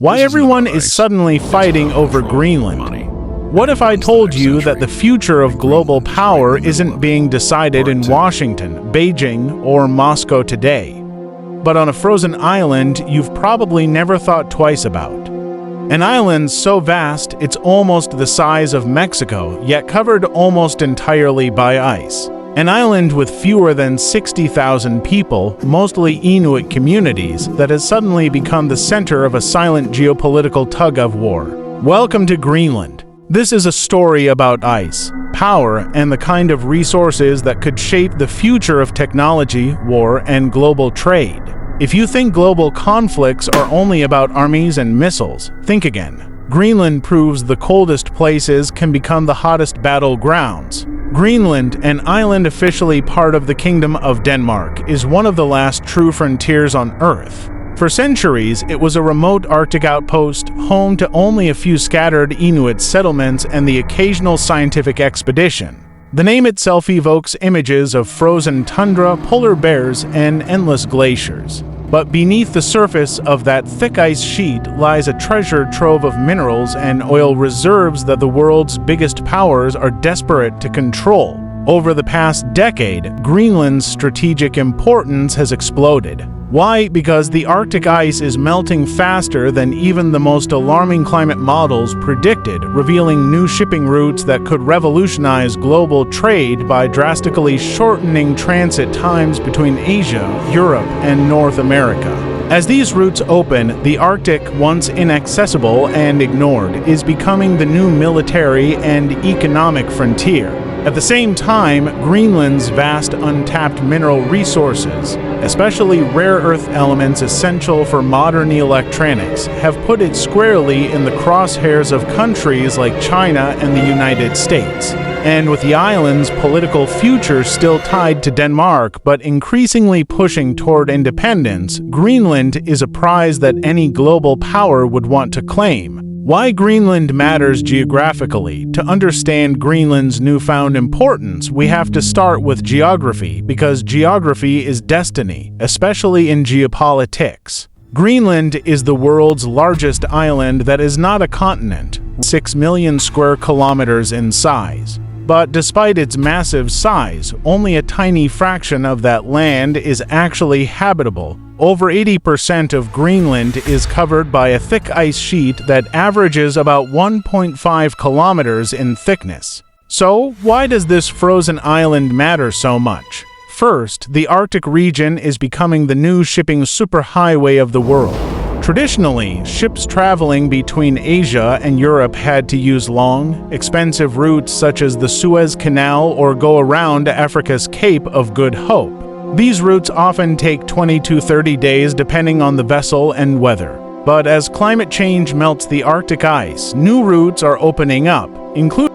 Why everyone is suddenly fighting over Greenland? What if I told you that the future of global power isn't being decided in Washington, Beijing, or Moscow today, but on a frozen island you've probably never thought twice about? An island so vast it's almost the size of Mexico, yet covered almost entirely by ice. An island with fewer than 60,000 people, mostly Inuit communities, that has suddenly become the center of a silent geopolitical tug-of-war. Welcome to Greenland. This is a story about ice, power, and the kind of resources that could shape the future of technology, war, and global trade. If you think global conflicts are only about armies and missiles, think again. Greenland proves the coldest places can become the hottest battlegrounds. Greenland, an island officially part of the Kingdom of Denmark, is one of the last true frontiers on Earth. For centuries, it was a remote Arctic outpost, home to only a few scattered Inuit settlements and the occasional scientific expedition. The name itself evokes images of frozen tundra, polar bears, and endless glaciers. But beneath the surface of that thick ice sheet lies a treasure trove of minerals and oil reserves that the world's biggest powers are desperate to control. Over the past decade, Greenland's strategic importance has exploded. Why? Because the Arctic ice is melting faster than even the most alarming climate models predicted, revealing new shipping routes that could revolutionize global trade by drastically shortening transit times between Asia, Europe, and North America. As these routes open, the Arctic, once inaccessible and ignored, is becoming the new military and economic frontier. At the same time, Greenland's vast untapped mineral resources, especially rare earth elements essential for modern electronics, have put it squarely in the crosshairs of countries like China and the United States. And with the island's political future still tied to Denmark but increasingly pushing toward independence, Greenland is a prize that any global power would want to claim. Why Greenland matters geographically. To understand Greenland's newfound importance, we have to start with geography, because geography is destiny, especially in geopolitics. Greenland is the world's largest island that is not a continent, 6 million square kilometers in size. But despite its massive size, only a tiny fraction of that land is actually habitable. Over 80% of Greenland is covered by a thick ice sheet that averages about 1.5 kilometers in thickness. So, why does this frozen island matter so much? First, the Arctic region is becoming the new shipping superhighway of the world. Traditionally, ships traveling between Asia and Europe had to use long, expensive routes such as the Suez Canal or go around Africa's Cape of Good Hope. These routes often take 20 to 30 days depending on the vessel and weather. But as climate change melts the Arctic ice, new routes are opening up, including